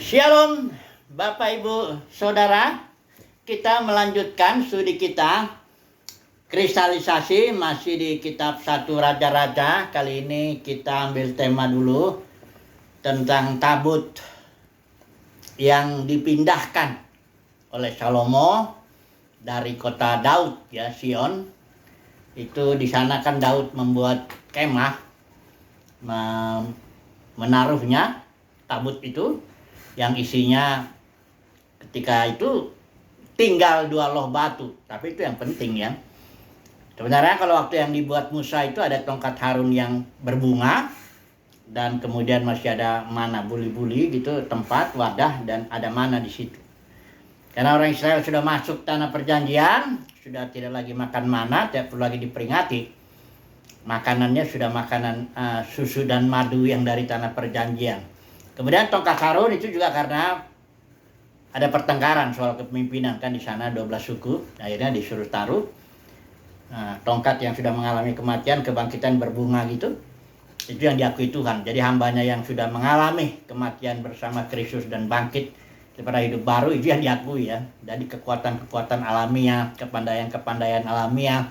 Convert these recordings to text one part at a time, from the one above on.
Shalom Bapak Ibu Saudara, kita melanjutkan studi kita kristalisasi masih di kitab 1 Raja-Raja. Kali ini kita ambil tema dulu tentang tabut yang dipindahkan oleh Salomo dari kota Daud ya, Sion. Itu di sana kan Daud membuat kemah, menaruhnya tabut itu yang isinya ketika itu tinggal 2 loh batu. Tapi itu yang penting ya. Sebenarnya kalau waktu yang dibuat Musa itu ada tongkat Harun yang berbunga, dan kemudian masih ada mana buli-buli gitu, tempat wadah, dan ada mana di situ. Karena orang Israel sudah masuk tanah perjanjian, sudah tidak lagi makan mana, tidak perlu lagi diperingati. Makanannya sudah makanan susu dan madu yang dari tanah perjanjian. Kemudian tongkat Harun itu juga karena ada pertengkaran soal kepemimpinan kan di sana 12 suku, akhirnya disuruh taruh tongkat yang sudah mengalami kematian, kebangkitan berbunga gitu. Itu yang diakui Tuhan. Jadi hambanya yang sudah mengalami kematian bersama Kristus dan bangkit daripada hidup baru, itu yang diakui ya. Jadi kekuatan-kekuatan alamiah, kepandaian-kepandaian alamiah,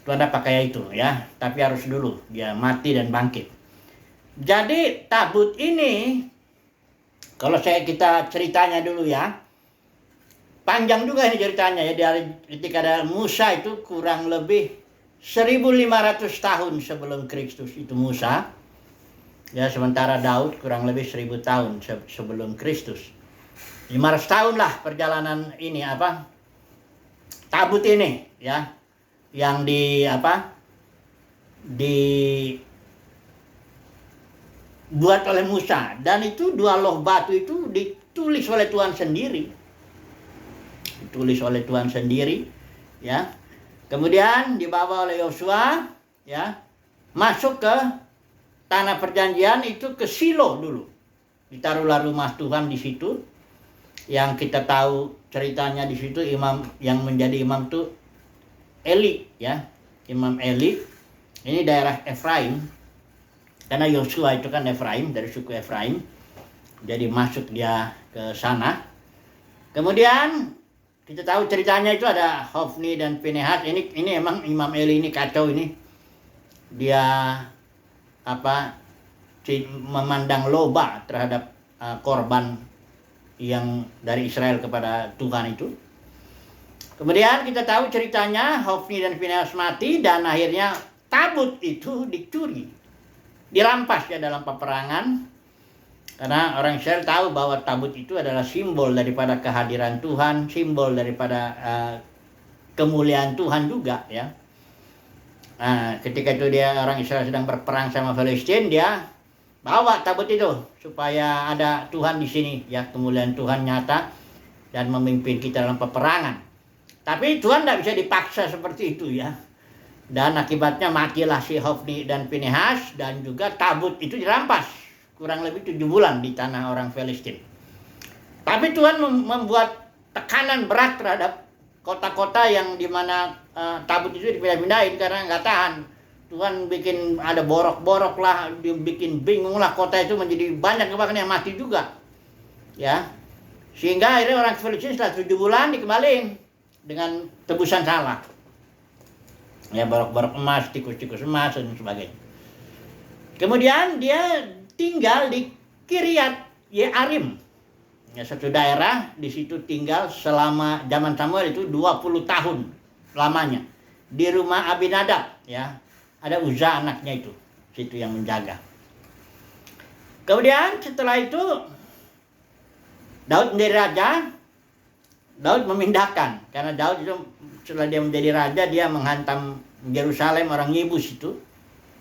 Tuhan ada pakai itu ya. Tapi harus dulu dia mati dan bangkit. Jadi tabut ini, kalau kita ceritanya dulu ya, panjang juga ini ceritanya ya. Dari ketika ada Musa itu kurang lebih 1500 tahun sebelum Kristus itu Musa. Ya, sementara Daud kurang lebih 1000 tahun sebelum Kristus. 500 tahun lah perjalanan ini tabut ini ya, yang dibuat oleh Musa. Dan itu 2 loh batu itu ditulis oleh Tuhan sendiri. Ditulis oleh Tuhan sendiri ya. Kemudian dibawa oleh Yosua ya, masuk ke tanah perjanjian itu ke Silo dulu. Ditaruhlah rumah Tuhan di situ. Yang kita tahu ceritanya di situ, imam yang menjadi imam itu Eli ya. Imam Eli. Ini daerah Efraim. Karena Yosua itu kan Efraim, dari suku Efraim. Jadi masuk dia ke sana. Kemudian kita tahu ceritanya itu ada Hofni dan Pinehas. Ini emang Imam Eli ini kacau ini. Dia memandang loba terhadap korban yang dari Israel kepada Tuhan itu. Kemudian kita tahu ceritanya Hofni dan Pinehas mati, dan akhirnya tabut itu dicuri, dirampas ya dalam peperangan. Karena orang Israel tahu bahwa tabut itu adalah simbol daripada kehadiran Tuhan, simbol daripada kemuliaan Tuhan juga ya. Nah, ketika itu orang Israel sedang berperang sama Palestina, dia bawa tabut itu supaya ada Tuhan di sini ya, kemuliaan Tuhan nyata dan memimpin kita dalam peperangan. Tapi Tuhan tidak bisa dipaksa seperti itu ya. Dan akibatnya matilah si Hofni dan Pinehas, dan juga tabut itu dirampas kurang lebih 7 bulan di tanah orang Palestina. Tapi Tuhan membuat tekanan berat terhadap kota-kota yang dimana tabut itu dipindah-pindahin karena nggak tahan. Tuhan bikin ada borok-borok lah, bikin bingung lah, kota itu menjadi banyak bahkan yang mati juga. Ya. Sehingga akhirnya orang Palestina setelah 7 bulan dikembaliin dengan tebusan salah. Ya, borok-borok emas, tikus-tikus emas dan sebagainya. Kemudian dia tinggal di Kiryat Yearim. Ya, satu daerah di situ tinggal selama zaman Samuel itu 20 tahun lamanya. Di rumah Abinadab ya. Ada Uza anaknya itu, situ yang menjaga. Kemudian setelah itu Daud menjadi raja. Daud memindahkan, karena Daud itu setelah dia menjadi raja, dia menghantam Yerusalem, orang Yebus itu.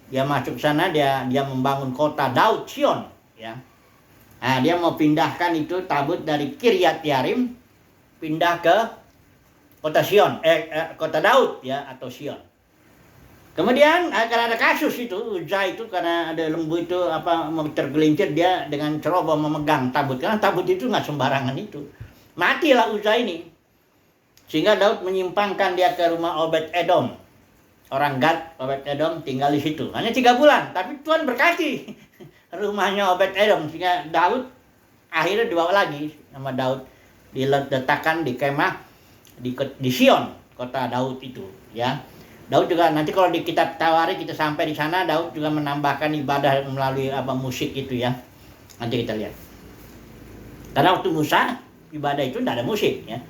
Dia masuk sana, dia membangun kota Daud, Sion ya. Nah, dia mau pindahkan itu tabut dari Kiryat Yearim pindah ke kota Sion, kota Daud ya, atau Sion. Kemudian karena ada kasus itu, Uza itu karena ada lembu itu mau tergelincir, dia dengan ceroboh memegang tabut, karena tabut itu nggak sembarangan itu. Matilah Uza ini. Sehingga Daud menyimpangkan dia ke rumah Obed Edom. Orang Gad, Obed Edom tinggal di situ. Hanya 3 bulan, tapi Tuhan berkati rumahnya Obed Edom, sehingga Daud akhirnya dibawa lagi sama Daud, diletakkan di kemah di Sion, kota Daud itu ya. Daud juga nanti kalau di kitab Tawarikh kita sampai di sana, Daud juga menambahkan ibadah melalui musik itu ya. Nanti kita lihat. Karena waktu Musa ibadah itu tidak ada musik ya.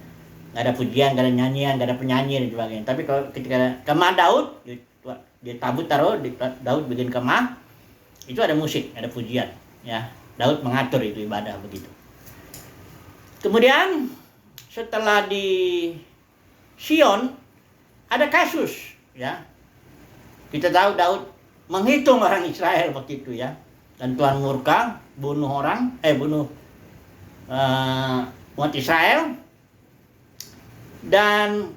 Nggak ada pujian, nggak ada nyanyian, nggak ada penyanyi dan sebagainya. Tapi kalau ketika kemah Daud, dia tabut taruh, Daud bikin kemah, itu ada musik, ada pujian ya. Daud mengatur itu ibadah begitu. Kemudian setelah di Sion ada kasus ya. Kita tahu Daud menghitung orang Israel waktu itu ya. Dan Tuhan murka, bunuh umat Israel. Dan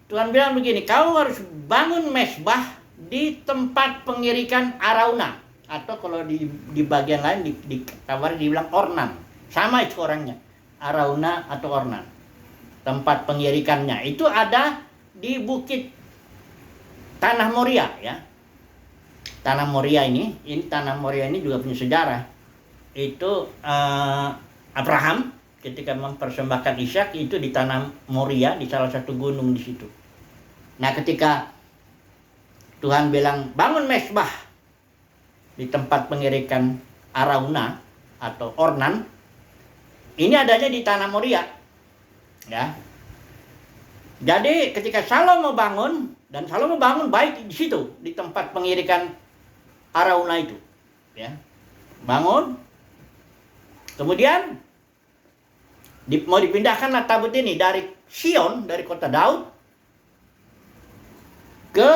Tuhan bilang begini, kau harus bangun mesbah di tempat pengirikan Arauna, atau kalau di bagian lain di Tawarikh dibilang Ornan, sama itu orangnya, Arauna atau Ornan. Tempat pengirikannya itu ada di bukit Tanah Moria ya. Tanah Moria ini Tanah Moria ini juga punya sejarah. Itu Abraham ketika mempersembahkan Ishak itu di Tanah Moria, di salah satu gunung di situ. Nah, ketika Tuhan bilang bangun mesbah di tempat pengirikan Arauna atau Ornan, ini adanya di Tanah Moria. Ya. Jadi ketika Salomo bangun, dan Salomo bangun baik di situ, di tempat pengirikan Arauna itu. Ya. Bangun. Kemudian mau dipindahkanlah tabut ini dari Sion, dari kota Daud, ke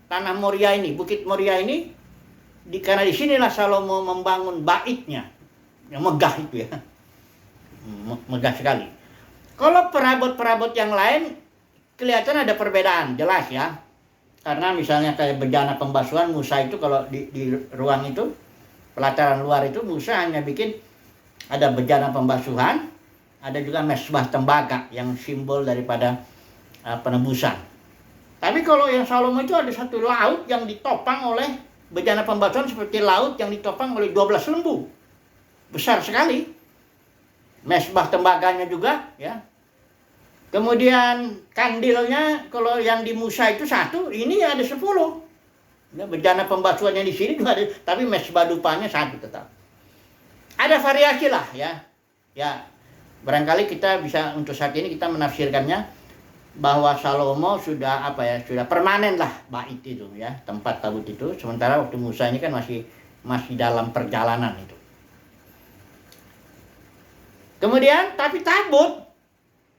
Tanah Moria ini, Bukit Moria ini, karena disinilah Salomo membangun baitnya, yang megah itu ya, megah sekali. Kalau perabot-perabot yang lain, kelihatan ada perbedaan, jelas ya. Karena misalnya kayak bejana pembasuhan, Musa itu kalau di ruang itu, pelataran luar itu, Musa hanya bikin ada bejana pembasuhan, ada juga mesbah tembaga yang simbol daripada penebusan. Tapi kalau yang Salomo itu ada satu laut yang ditopang oleh bejana pembasuhan seperti laut yang ditopang oleh 12 lembu. Besar sekali. Mesbah tembaganya juga ya. Kemudian kandilnya kalau yang di Musa itu 1, ini ada 10. Ya, bejana pembasuhannya di sini juga ada, tapi mesbah dupanya 1 tetap. Ada variasi lah ya. Ya, barangkali kita bisa untuk saat ini kita menafsirkannya bahwa Salomo sudah sudah permanen lah bait itu ya, tempat tabut itu. Sementara waktu Musa ini kan masih dalam perjalanan itu. Kemudian tapi tabut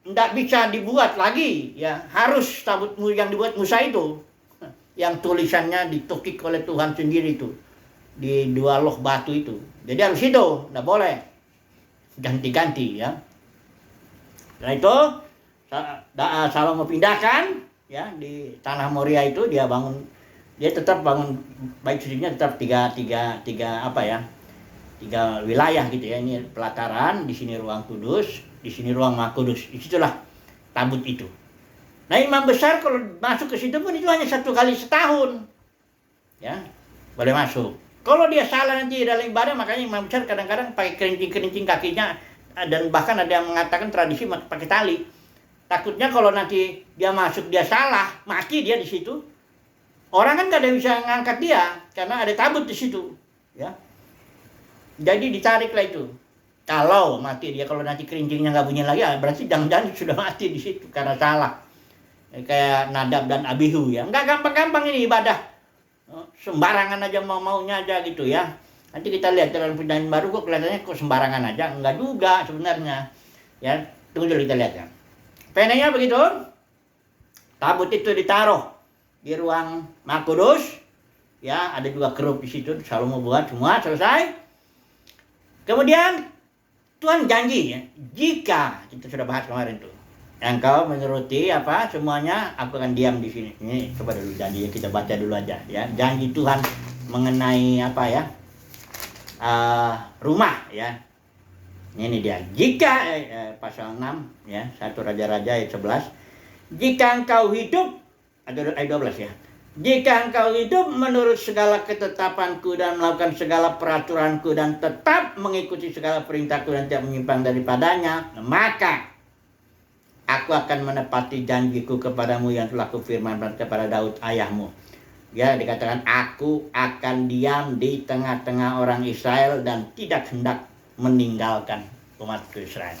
tidak bisa dibuat lagi ya, harus tabut yang dibuat Musa itu yang tulisannya ditukik oleh Tuhan sendiri itu di 2 loh batu itu. Jadi harus itu, tidak boleh ganti-ganti ya. Setelah itu Salomo pindahkan ya di Tanah Moria itu, dia tetap bangun bait sucinya tetap tiga wilayah gitu ya. Ini pelataran, di sini ruang kudus, di sini ruang Maha Kudus. Disitulah tabut itu. Nah, imam besar kalau masuk ke situ pun itu hanya 1 kali setahun. Ya, boleh masuk. Kalau dia salah nanti dalam ibadah, makanya imam besar kadang-kadang pakai kerincing-kerincing kakinya, dan bahkan ada yang mengatakan tradisi pakai tali. Takutnya kalau nanti dia masuk dia salah, mati dia di situ. Orang kan gak ada yang bisa ngangkat dia karena ada tabut di situ, ya. Jadi ditariklah itu. Kalau mati dia, kalau nanti kerincingnya nggak bunyi lagi, berarti jangan-jangan sudah mati di situ karena salah. Kayak Nadab dan Abihu ya. Nggak gampang-gampang ini ibadah. Sembarangan aja mau-maunya aja gitu ya. Nanti kita lihat dalam Perjanjian Baru kok kelihatannya kok sembarangan aja. Enggak juga sebenarnya. Ya, tunggu dulu kita lihat ya. Penanya begitu. Tabut itu ditaruh di ruang Maha Kudus. Ya, ada juga kerup di situ. Salomo buat semua selesai. Kemudian Tuhan janji ya, jika kita sudah bahas kemarin tuh, engkau menuruti semuanya, aku akan diam di sini. Ini coba dulu janji, kita baca dulu aja ya. Janji Tuhan mengenai rumah ya. Ini dia. Jika pasal 6 ya, 1 Raja-Raja ayat 11. Jika engkau hidup, ayat 12 ya. Jika engkau hidup menurut segala ketetapanku dan melakukan segala peraturanku dan tetap mengikuti segala perintahku dan tidak menyimpang daripadanya, maka aku akan menepati janjiku kepadamu yang telah kufirmankan kepada Daud ayahmu. Ya, dikatakan aku akan diam di tengah-tengah orang Israel dan tidak hendak meninggalkan umatku Israel.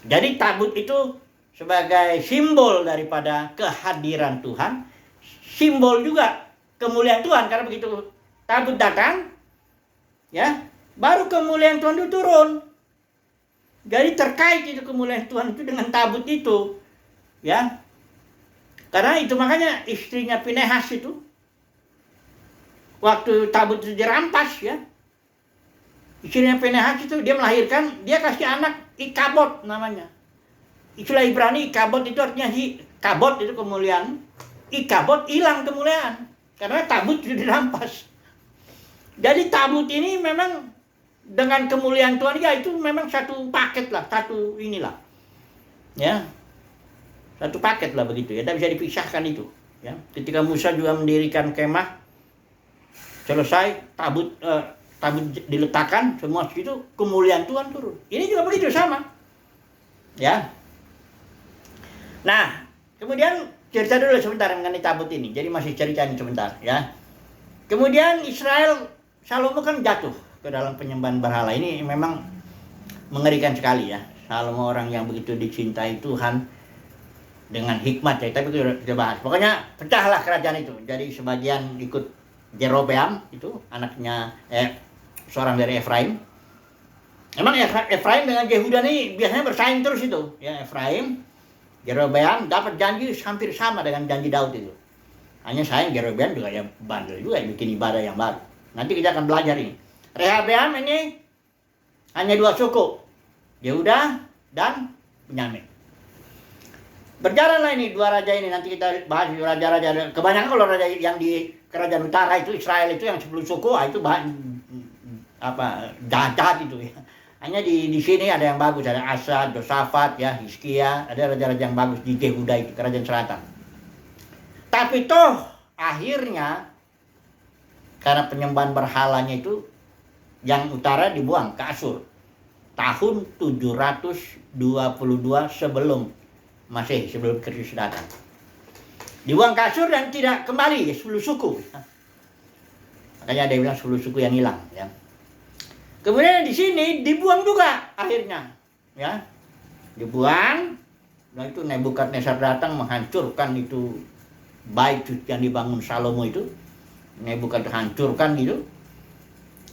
Jadi tabut itu sebagai simbol daripada kehadiran Tuhan, simbol juga kemuliaan Tuhan, karena begitu tabut datang, ya, baru kemuliaan Tuhan itu turun. Jadi terkait itu kemuliaan Tuhan itu dengan tabut itu, ya. Karena itu makanya istrinya Pinehas itu waktu tabut itu dirampas, ya. Istrinya Pinehas itu dia melahirkan, dia kasih anak Ikabod namanya. Istilah Ibrani Ikabod itu artinya kabod itu kemuliaan. Ikabod hilang kemuliaan karena tabut itu dirampas. Jadi tabut ini memang dengan kemuliaan Tuhan, ya itu memang satu paket lah, satu inilah, ya, satu paket lah begitu ya, tidak bisa dipisahkan itu. Ya, ketika Musa juga mendirikan kemah, selesai tabut diletakkan semua situ, kemuliaan Tuhan turun. Ini juga begitu sama, ya. Nah, kemudian cerita dulu sebentar mengenai tabut ini. Jadi masih ceritanya sebentar, ya. Kemudian Israel, Salomo kan jatuh ke dalam penyembahan berhala. Ini memang mengerikan sekali, ya. Salomo orang yang begitu dicintai Tuhan dengan hikmat, ya. Tapi kita bahas. Pokoknya pecahlah kerajaan itu. Jadi sebagian ikut Jerobeam itu anaknya seorang dari Efraim. Emang Efraim dengan Yehuda ini biasanya bersaing terus itu, ya. Efraim, Jerobeam dapat janji hampir sama dengan janji Daud itu. Hanya sayang Jerobeam juga ya bandel juga bikin ibadah yang baru. Nanti kita akan belajar ini. Rehabeam ini hanya 2 suku, Yehuda dan Benyamin. Berjalanlah ini 2 raja ini, nanti kita bahas raja-raja. Kebanyakan kalau raja yang di kerajaan utara itu Israel itu yang 10 suku, itu jahat itu ya. Hanya di sini ada yang bagus, ada Asa, Josafat, ya, Hizkia, ada raja-raja yang bagus di Yehuda itu, kerajaan selatan. Tapi toh akhirnya karena penyembahan berhalanya itu yang utara dibuang ke Asyur tahun 722 sebelum Masehi, sebelum Kristus datang. Dibuang ke Asyur dan tidak kembali, 10 suku. Makanya ada yang bilang 10 suku yang hilang, ya. Kemudian di sini dibuang juga akhirnya, ya. Dibuang. Dan itu Nebukadnezar datang menghancurkan itu bait yang dibangun Salomo itu. Nebukadnezar hancurkan gitu.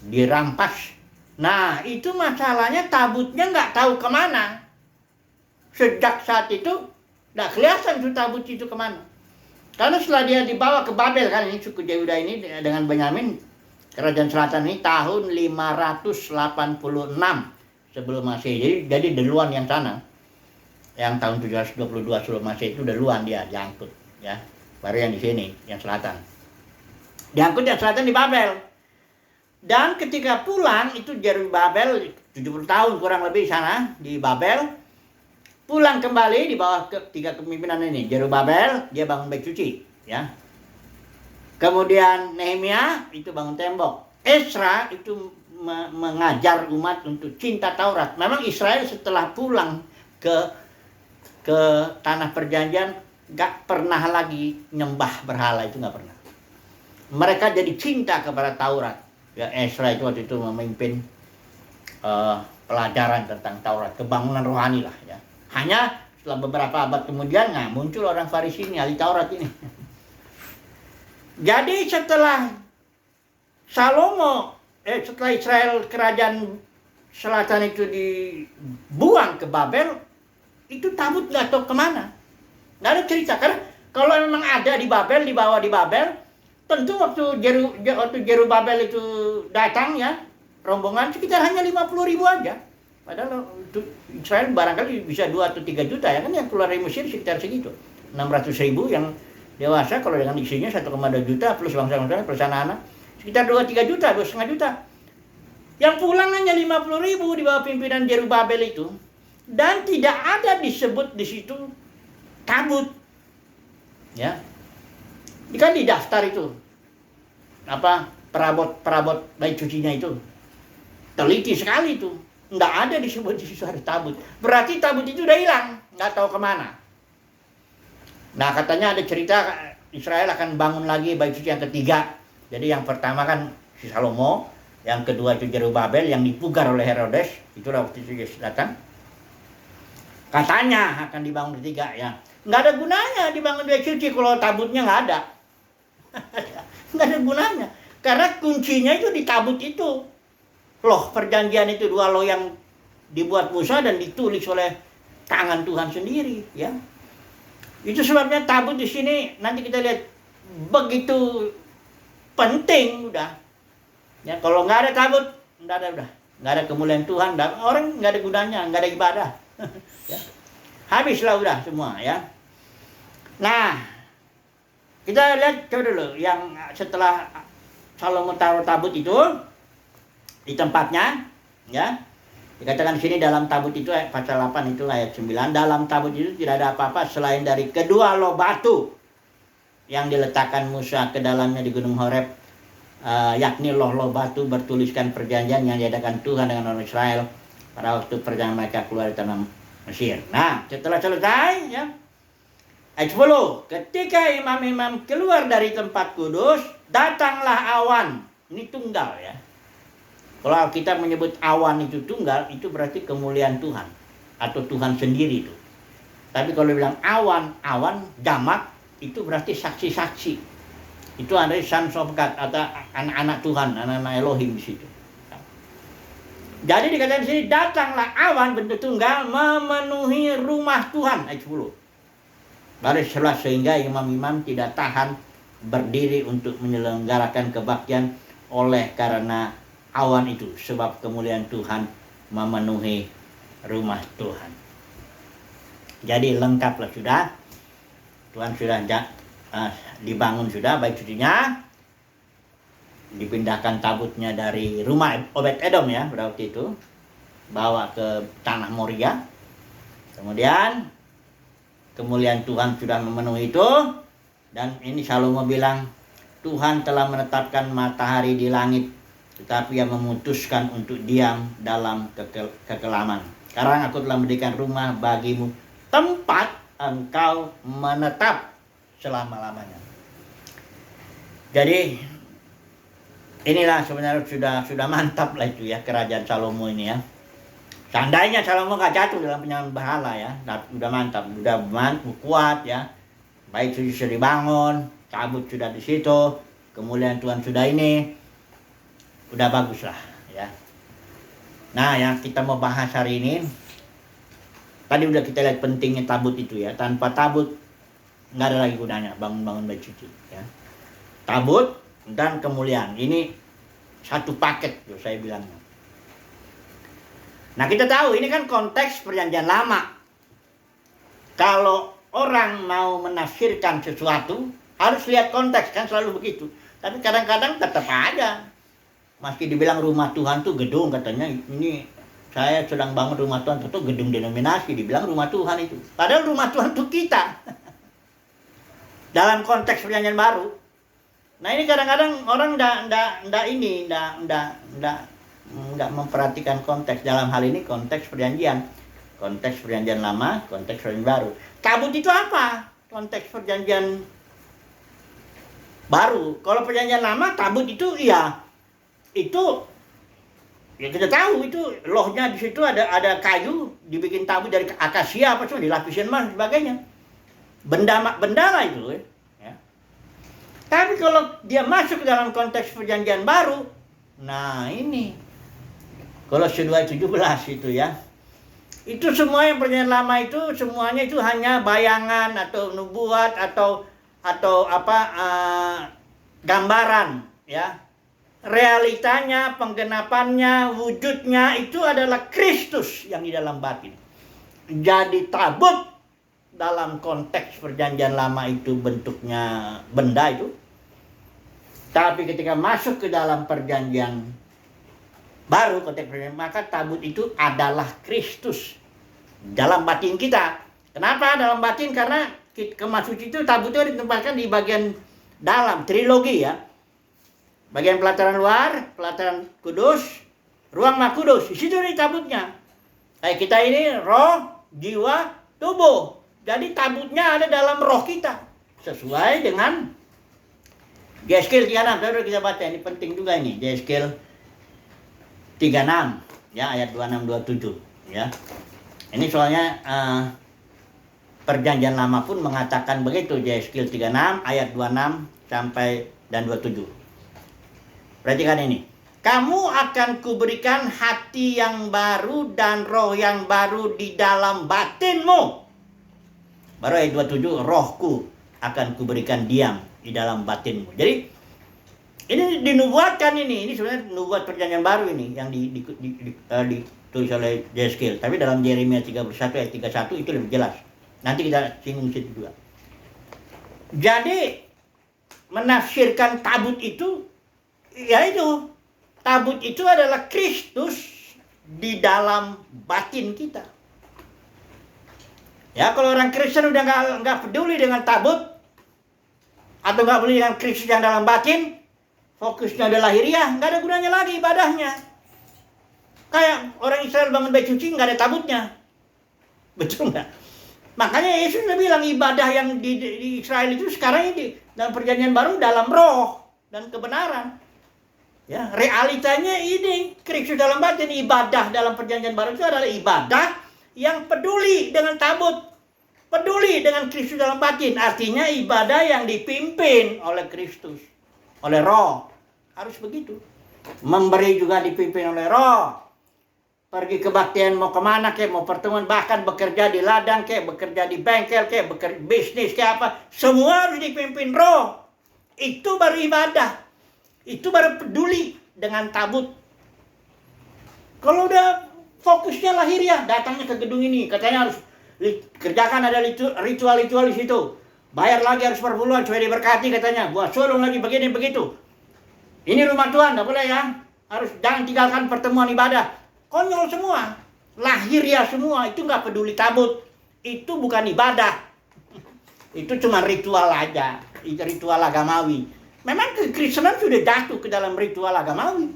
Dirampas. Nah, itu masalahnya tabutnya nggak tahu kemana. Sejak saat itu nggak kelihatan tuh tabut itu kemana. Karena setelah dia dibawa ke Babel, kan ini suku Yehuda ini dengan Benyamin, kerajaan selatan ini tahun 586 sebelum Masehi. Jadi duluan yang sana. Yang tahun 722 sebelum Masehi itu duluan dia diangkut, ya. Baru yang di sini, yang selatan. Diangkut yang selatan di Babel. Dan ketika pulang itu Babel 70 tahun kurang lebih sana di Babel. Pulang kembali di bawah 3 kepemimpinan ini. Babel dia bangun bait suci, ya. Kemudian Nehemia itu bangun tembok. Ezra itu mengajar umat untuk cinta Taurat. Memang Israel setelah pulang ke tanah perjanjian gak pernah lagi nyembah berhala, itu gak pernah. Mereka jadi cinta kepada Taurat. Ya, Ezra itu waktu itu memimpin pelajaran tentang Taurat, kebangunan rohani lah, ya. Hanya setelah beberapa abad kemudian muncul orang Farisi ini, ahli Taurat ini. Jadi setelah setelah Israel kerajaan selatan itu dibuang ke Babel, itu tabut nggak tahu kemana. Nggak ada cerita. Karena kalau memang ada di Babel, dibawa di Babel, tentu waktu Jerubabel itu datang, ya, rombongan sekitar hanya 50.000 aja. Padahal Israel barangkali bisa 2 atau 3 juta, ya kan, yang keluar dari Mesir sekitar segitu. 600.000 yang dewasa, kalau dengan isinya 1,2 juta plus bangsa-bangsa plus anak-anak sekitar 2-3 juta, 2,5 juta. Yang pulang hanya 50.000 di bawah pimpinan Jerubabel itu, dan tidak ada disebut di situ tabut, ya. Kan di daftar itu perabot bayi cucinya itu teliti sekali itu, nggak ada disebut di situ ada tabut. Berarti tabut itu udah hilang, nggak tahu kemana. Nah katanya ada cerita Israel akan bangun lagi bayi suci yang ketiga. Jadi yang pertama kan si Salomo, yang kedua itu Zerubabel yang dipugar oleh Herodes, itulah waktu itu Yesus datang. Katanya akan dibangun ketiga ya. Nggak ada gunanya dibangun bayi suci kalau tabutnya nggak ada. Nggak ada gunanya. Karena kuncinya itu di tabut itu. Loh perjanjian itu, dua loh yang dibuat Musa dan ditulis oleh tangan Tuhan sendiri, ya. Itu sebabnya tabut di sini nanti kita lihat begitu penting udah. Ya kalau nggak ada tabut, nggak ada kemuliaan Tuhan, orang nggak ada gunanya, nggak ada ibadah. Ya. Habislah udah semua, ya. Nah, kita lihat coba dulu yang setelah Salomo taruh tabut itu di tempatnya, ya. Dikatakan di sini dalam tabut itu pasal 8 itu ayat 9, dalam tabut itu tidak ada apa-apa selain dari kedua loh batu yang diletakkan Musa ke dalamnya di Gunung Horeb, yakni loh batu bertuliskan perjanjian yang diadakan Tuhan dengan orang Israel pada waktu perjalanan mereka keluar dari tanah Mesir. Nah, setelah selesai, ya. Ayat 10, ketika imam-imam keluar dari tempat kudus, datanglah awan. Ini tunggal, ya. Kalau Alkitab menyebut awan itu tunggal, itu berarti kemuliaan Tuhan. Atau Tuhan sendiri itu. Tapi kalau bilang awan jamak, itu berarti saksi-saksi. Itu ada sons of God, atau anak-anak Tuhan, anak-anak Elohim di situ. Jadi dikatakan di sini, datanglah awan bentuk tunggal memenuhi rumah Tuhan. Ayat 10. Baris 11, sehingga imam-imam tidak tahan berdiri untuk menyelenggarakan kebaktian oleh karena awan itu, sebab kemuliaan Tuhan memenuhi rumah Tuhan. Jadi lengkaplah sudah. Tuhan sudah dibangun sudah baik sucinya. Dipindahkan tabutnya dari rumah Obed Edom ya pada waktu itu, bawa ke tanah Moria. Kemudian kemuliaan Tuhan sudah memenuhi itu. Dan ini Salomo bilang, Tuhan telah menetapkan matahari di langit, tetapi yang memutuskan untuk diam dalam kekelaman. Sekarang aku telah mendirikan rumah bagimu, tempat engkau menetap selama-lamanya. Jadi inilah sebenarnya sudah mantap lah itu ya kerajaan Salomo ini ya. Seandainya Salomo gak jatuh dalam penyembahan berhala ya, udah mantap, udah kuat ya. Baik sudah dibangun, tabut sudah di situ, kemuliaan Tuhan sudah ini, udah bagus lah ya. Nah yang kita mau bahas hari ini, tadi udah kita lihat pentingnya tabut itu ya. Tanpa tabut nggak ada lagi gunanya bangun-bangun bait suci ya. Tabut dan kemuliaan ini satu paket tuh saya bilang. Nah kita tahu ini kan konteks perjanjian lama. Kalau orang mau menafsirkan sesuatu harus lihat konteks, kan selalu begitu. Tapi kadang-kadang tetap ada. Meski dibilang rumah Tuhan tuh gedung, katanya ini saya sedang bangun rumah Tuhan, itu gedung denominasi, dibilang rumah Tuhan itu. Padahal rumah Tuhan itu kita. Dalam konteks perjanjian baru. Nah ini kadang-kadang orang enggak memperhatikan konteks. Dalam hal ini konteks perjanjian. Konteks perjanjian lama, konteks perjanjian baru. Tabut itu apa? Konteks perjanjian baru. Kalau perjanjian lama, tabut itu ya kita tahu itu lohnya di situ ada kayu, dibikin tabut dari akasia apa semua, dilapisin emas dan sebagainya. Benda lah itu ya. Tapi kalau dia masuk ke dalam konteks perjanjian baru, nah ini Kolose 2:17 itu ya. Itu semua yang perjanjian lama itu semuanya itu hanya bayangan atau nubuat atau gambaran ya. Realitanya, penggenapannya, wujudnya itu adalah Kristus yang di dalam batin. Jadi tabut dalam konteks perjanjian lama itu bentuknya benda itu. Tapi ketika masuk ke dalam perjanjian baru, konteks perjanjian, maka tabut itu adalah Kristus dalam batin kita. Kenapa dalam batin? Karena kemah suci itu tabut itu ditempatkan di bagian dalam, trilogi ya. Bagian pelataran luar, pelataran kudus, ruang Maha Kudus. Di situ nih tabutnya. Kayak kita ini roh, jiwa, tubuh. Jadi tabutnya ada dalam roh kita. Sesuai dengan Yeskiel 36. Saudara kita baca, ini penting juga ini. Yeskiel 36 ya, ayat 26-27 ya. Ini soalnya Perjanjian Lama pun mengatakan begitu. Yeskiel 36 ayat 26 sampai dan 27. Perhatikan ini. Kamu akan kuberikan hati yang baru dan roh yang baru di dalam batinmu. Baru ayat 27, rohku akan kuberikan diam di dalam batinmu. Jadi ini dinubuatkan ini sebenarnya nubuat perjanjian baru ini yang ditulis oleh Yeskiel. Tapi dalam Yeremia 31 ayat 31 itu lebih jelas. Nanti kita singgung situ juga. Jadi menafsirkan tabut itu, yaitu tabut itu adalah Kristus di dalam batin kita. Ya, kalau orang Kristen udah nggak peduli dengan tabut atau nggak peduli dengan Kristus yang dalam batin, fokusnya udah lahiriah, nggak ada gunanya lagi ibadahnya. Kayak orang Israel bangun bait suci nggak ada tabutnya, betul nggak? Makanya Yesus udah bilang ibadah yang di Israel itu sekarang ini dalam perjanjian baru dalam roh dan kebenaran. Ya, realitanya ini Kristus dalam batin. Ibadah dalam perjanjian baru itu adalah ibadah yang peduli dengan tabut, peduli dengan Kristus dalam batin. Artinya ibadah yang dipimpin oleh Kristus, oleh roh. Harus begitu. Memberi juga dipimpin oleh roh. Pergi kebaktian mau kemana kek, mau pertemuan, bahkan bekerja di ladang kek, bekerja di bengkel kek, bisnis kek apa, semua harus dipimpin roh. Itu baru ibadah. Itu baru peduli dengan tabut. Kalau udah fokusnya lahiriah, datangnya ke gedung ini, katanya harus kerjakan ada ritual-ritual di situ. Bayar lagi harus perpuluhan supaya diberkati katanya. Buat sulung lagi begini begitu. Ini rumah Tuhan, enggak boleh ya. Harus jangan tinggalkan pertemuan ibadah. Konyol semua. Lahiriah semua, itu enggak peduli tabut. Itu bukan ibadah. Itu cuma ritual aja, ritual agamawi. Memang kekristenan sudah jatuh ke dalam ritual agamawi.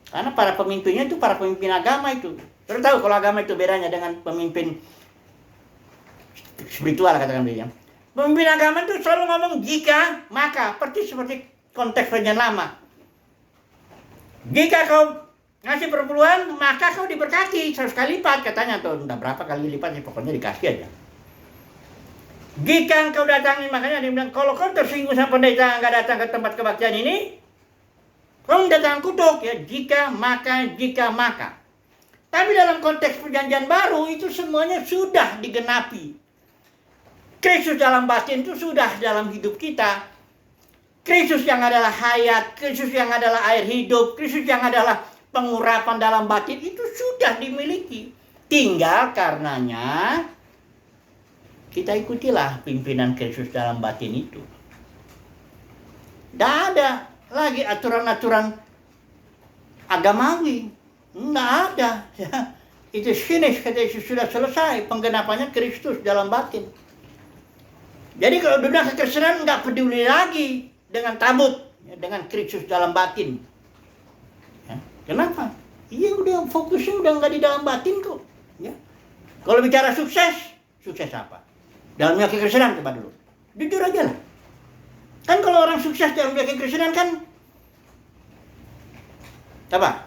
Karena para pemimpinnya itu para pemimpin agama itu. Terus tahu kalau agama itu bedanya dengan pemimpin spiritual katakan dia. Pemimpin agama itu selalu ngomong jika, maka, seperti konteks perjanjian lama. Jika kau ngasih perpuluhan, maka kau diberkati 100 kali lipat katanya, atau entah berapa kali lipat, ya pokoknya dikasih aja. Jika kau datangi, makanya dia bilang, kalau kau tersinggung sama pendeta nggak datang ke tempat kebaktian ini, kau datang kutuk ya, jika maka. Tapi dalam konteks perjanjian baru itu semuanya sudah digenapi. Kristus dalam batin itu sudah dalam hidup kita. Kristus yang adalah hayat, Kristus yang adalah air hidup, Kristus yang adalah pengurapan dalam batin itu sudah dimiliki. Tinggal karenanya kita ikutilah pimpinan Kristus dalam batin itu. Tidak ada lagi aturan-aturan agamawi. Nggak ada. Ya. Itu finish, kata Yesus, sudah selesai penggenapannya Kristus dalam batin. Jadi kalau dunia kekristenan nggak peduli lagi dengan tabut, ya, dengan Kristus dalam batin. Ya. Kenapa? Iya, udah fokusnya udah nggak di dalam batin kok. Ya. Kalau bicara sukses apa? Dalam dunia kekristenan coba dulu. Jujur aja lah. Kan kalau orang sukses dalam dunia kekristenan kan apa?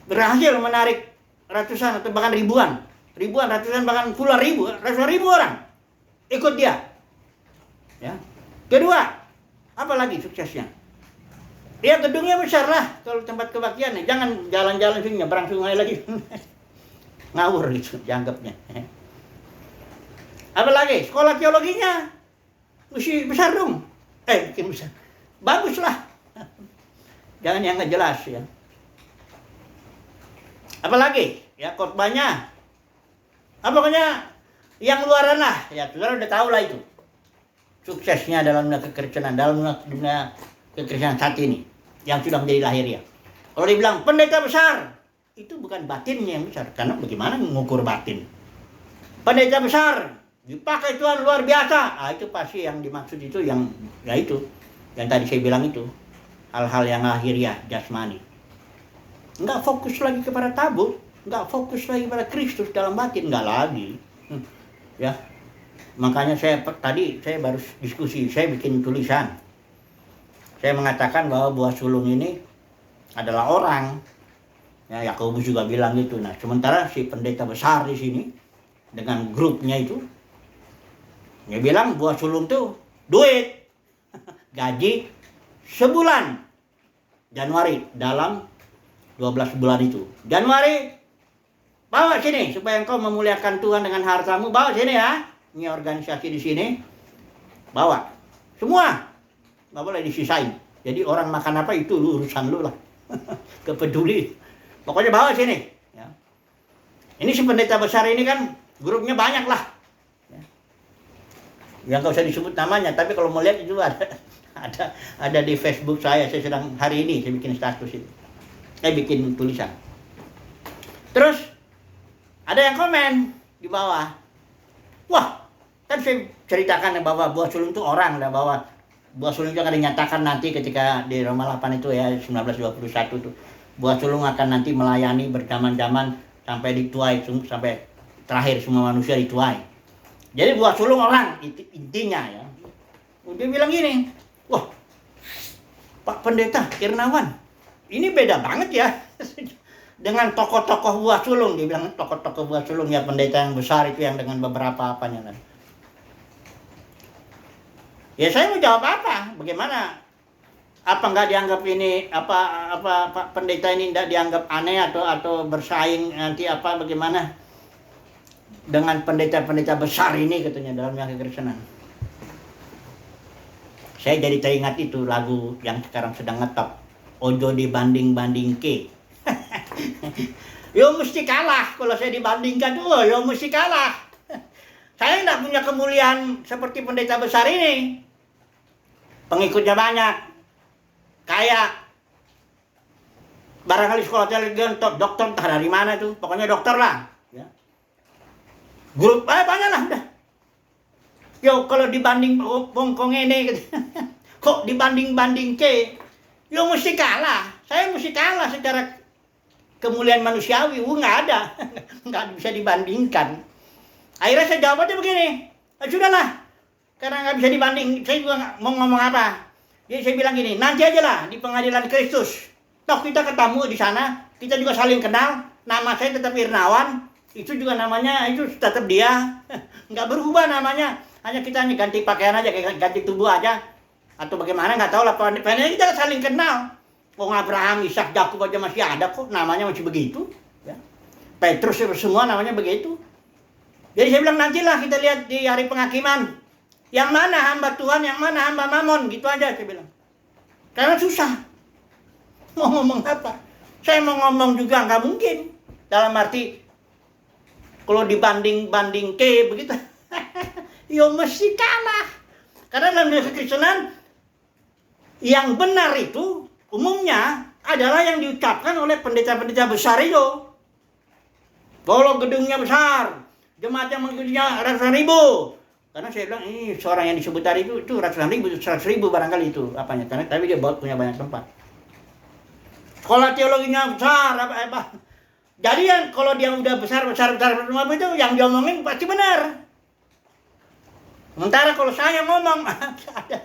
Berhasil menarik ratusan atau bahkan ribuan, ratusan bahkan puluhan ribu, ratusan ribu orang ikut dia. Ya. Kedua, apa lagi suksesnya? Ya gedungnya besar lah kalau tempat kebaktian. Jangan jalan-jalan sini nyebrang sungai lagi. Ngawur gitu dianggapnya. Apa lagi? Sekolah teologinya mesti besar dong. Bikin besar. Bagus lah. Jangan yang nggak jelas ya. Apalagi ya khotbahnya, pokoknya yang luaran lah ya, saudara udah tahu lah itu suksesnya dalam dunia kekristenan, dalam dunia kekristenan saat ini yang sudah menjadi lahiriah. Kalau dibilang pendeta besar, itu bukan batinnya yang besar, karena bagaimana mengukur batin? Pendeta besar dipakai Tuhan luar biasa, itu pasti yang dimaksud itu yang ya itu Yang tadi saya bilang itu, hal-hal yang lahiriah, jasmani. Nggak fokus lagi kepada tabut, nggak fokus lagi pada Kristus dalam batin, nggak lagi. Ya, makanya saya baru diskusi, saya bikin tulisan. Saya mengatakan bahwa buah sulung ini adalah orang. Ya, Yakobus juga bilang gitu. Nah, sementara si pendeta besar di sini dengan grupnya itu, dia bilang buah sulung tuh duit, gaji sebulan, Januari, dalam 12 bulan itu. Januari, bawa sini supaya engkau memuliakan Tuhan dengan hartamu, bawa sini ya. Ini organisasi di sini, bawa semua. Nggak boleh disisain. Jadi orang makan apa itu urusan lu lah. Kepeduli. Pokoknya bawa sini. Ya. Ini si pendeta besar ini kan grupnya banyak lah. Ya. Yang nggak usah disebut namanya. Tapi kalau mau lihat itu ada di Facebook saya. Saya sedang hari ini saya bikin status itu. Saya bikin tulisan. Terus ada yang komen di bawah. Wah, kan saya ceritakan bahwa buah sulung itu orang lah, bahwa buah sulung itu akan dinyatakan nanti ketika di Roma 8 itu ya 1921 itu. Buah sulung akan nanti melayani berjaman-jaman sampai dituai, sampai terakhir semua manusia dituai. Jadi buah sulung orang intinya ya. Dia bilang gini, wah Pak Pendeta Irnawan, ini beda banget ya dengan tokoh-tokoh buah sulung. Dia bilang tokoh-tokoh buah sulung ya, pendeta yang besar itu yang dengan beberapa apanya kan. Ya saya mau jawab apa? Bagaimana? Apa nggak dianggap ini apa Pak Pendeta ini tidak dianggap aneh atau bersaing nanti apa bagaimana dengan pendeta-pendeta besar ini katanya dalam yang kekristenan. Saya jadi teringat itu lagu yang sekarang sedang ngetop, Ojo dibanding-banding ke. Yo mesti kalah kalau saya dibandingkan tuh, yo mesti kalah. Saya tidak punya kemuliaan seperti pendeta besar ini. Pengikutnya banyak, kaya, barangkali sekolah teologi, dokter entah dari mana itu, pokoknya dokter lah. Ya. Grup banyak lah udah. Yo kalau dibanding bongkong ini, gitu. Kok dibanding ke, yo mesti kalah. Saya mesti kalah secara kemuliaan manusiawi, nggak ada, nggak bisa dibandingkan. Akhirnya saya jawab aja begini, sudahlah. Karena nggak bisa dibanding, saya juga nggak mau ngomong apa. Jadi saya bilang gini, nanti aja lah di pengadilan Kristus. Toh kita ketemu di sana, kita juga saling kenal. Nama saya tetap Irnawan, itu juga namanya itu tetap dia, nggak berubah namanya. Hanya kita ganti pakaian aja, ganti tubuh aja, atau bagaimana nggak tahu lah. Pokoknya kita saling kenal. Oh Abraham, Ishak, Yakub aja masih ada kok, namanya masih begitu. Ya. Petrus semua namanya begitu. Jadi saya bilang nantilah kita lihat di hari penghakiman. Yang mana hamba Tuhan, yang mana hamba Mamon, gitu aja saya bilang. Karena susah. Mau ngomong apa? Saya mau ngomong juga nggak mungkin. Dalam arti, kalau dibanding ke begitu, yo mesti kalah. Karena dalam kekristenan, yang benar itu umumnya adalah yang diucapkan oleh pendeta-pendeta besar itu. Kalau gedungnya besar, jemaatnya mengikutinya ratusan ribu. Karena saya bilang ini seorang yang disebut tadi itu ratusan ribu, 100 ribu barangkali itu apanya. Karena tapi dia punya banyak tempat. Sekolah teologinya besar apa. Jadi yang kalau dia udah besar semua itu yang diomongin pasti benar. Sementara kalau saya ngomong ada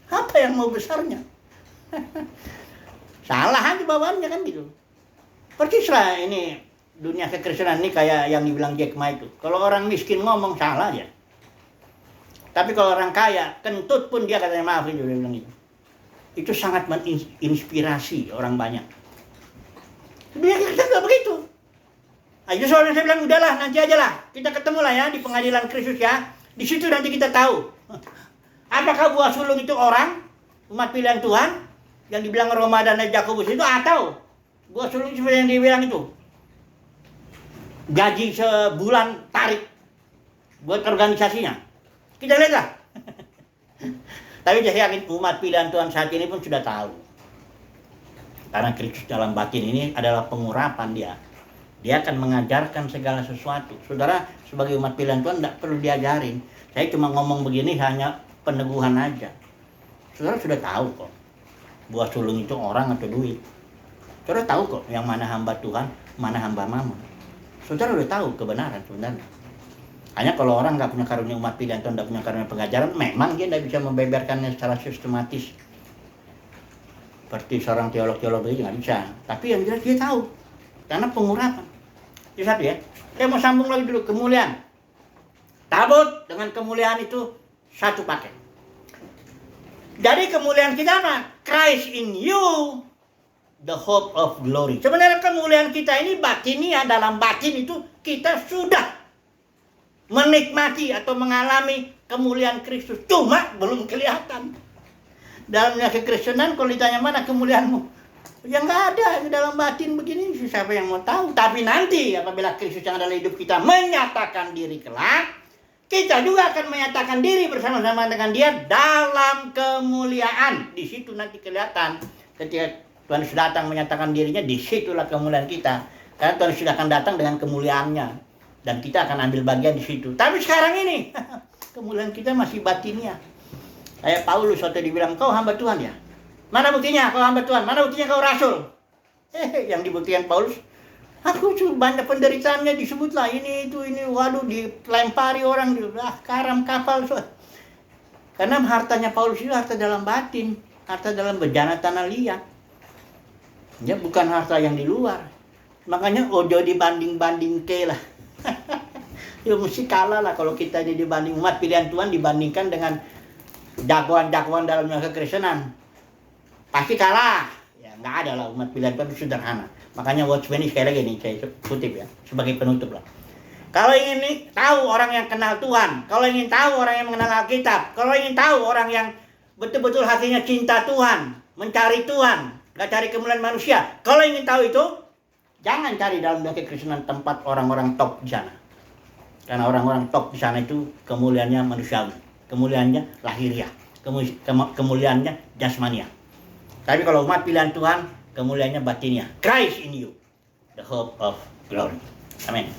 apa yang mau besarnya? Salah aja bawaannya kan gitu. Percislah ini dunia kekristenan ini kayak yang dibilang Jack Ma itu. Kalau orang miskin ngomong salah ya. Tapi kalau orang kaya, kentut pun dia katanya maaf itu dia bilang itu. Itu sangat menginspirasi orang banyak. Dunia kita nggak begitu. Nah, itu soalnya saya bilang udahlah nanti aja lah kita ketemu lah ya di pengadilan Kristus ya. Di situ nanti kita tahu apakah buah sulung itu orang umat pilihan Tuhan yang dibilang Roma dan Yakobus itu atau buah sulung seperti yang dibilang itu gaji sebulan tarik buat organisasinya. Kita lihat lah. Tapi saya yakin umat pilihan Tuhan saat ini pun sudah tahu. Karena Kristus dalam batin ini adalah pengurapan dia. Dia akan mengajarkan segala sesuatu. Saudara, sebagai umat pilihan Tuhan tidak perlu diajarin. Saya cuma ngomong begini hanya peneguhan aja. Saudara sudah tahu kok, buah sulung itu orang atau duit. Saudara tahu kok yang mana hamba Tuhan, mana hamba mamon. Saudara sudah tahu kebenaran sebenarnya. Hanya kalau orang nggak punya karunia umat pilihan Tuhan, nggak punya karunia pengajaran, memang dia nggak bisa membeberkannya secara sistematis. Seperti seorang teolog-teolog itu nggak bisa. Tapi yang jelas dia tahu, karena pengurapan. Itu satu ya. Saya mau sambung lagi dulu, kemuliaan. Tabut dengan kemuliaan itu satu paket. Jadi kemuliaan kita apa? Christ in you, the hope of glory. Sebenarnya kemuliaan kita ini batinia, dalam batin itu kita sudah menikmati atau mengalami kemuliaan Kristus. Cuma belum kelihatan. Dalamnya kekristenan kalau ditanya mana kemuliaanmu? Ya nggak ada di dalam batin begini. Siapa yang mau tahu? Tapi nanti apabila Kristus yang adalah hidup kita menyatakan diri kelak, kita juga akan menyatakan diri bersama-sama dengan dia dalam kemuliaan. Di situ nanti kelihatan ketika Tuhan sudah datang menyatakan dirinya, disitulah kemuliaan kita. Karena Tuhan sudah akan datang dengan kemuliaannya. Dan kita akan ambil bagian di situ. Tapi sekarang ini, kemuliaan kita masih batinnya. Kayak Paulus waktu dibilang, kau hamba Tuhan ya? Mana buktinya kau hamba Tuhan? Mana buktinya kau rasul? Yang dibuktikan Paulus, aku tuh banyak penderitaannya disebutlah ini itu ini, waduh dilempari orang, karam kapal. Karena hartanya Paulus itu harta dalam batin, harta dalam bejana tanah liat. Ya bukan harta yang di luar. Makanya ojo dibanding-banding ke lah. Ya mesti kalah lah kalau kita ini dibanding umat pilihan Tuhan dibandingkan dengan jagoan-jagoan dalam kekristenan. Pasti kalah. Ya nggak ada lah, umat pilihan Tuhan itu sederhana. Makanya Watchman ini sekali lagi nih saya kutip ya sebagai penutup lah. Kalau ingin tahu orang yang kenal Tuhan, kalau ingin tahu orang yang mengenal Alkitab, kalau ingin tahu orang yang betul-betul hatinya cinta Tuhan, mencari Tuhan, nggak cari kemuliaan manusia. Kalau ingin tahu itu, jangan cari dalam kekristenan tempat orang-orang top di sana. Karena orang-orang top di sana itu kemuliaannya manusiawi, kemuliaannya lahiriah, kemuliaannya jasmania. Tapi kalau umat pilihan Tuhan, kemuliaannya batinnya. Christ in you, the hope of glory. Amin.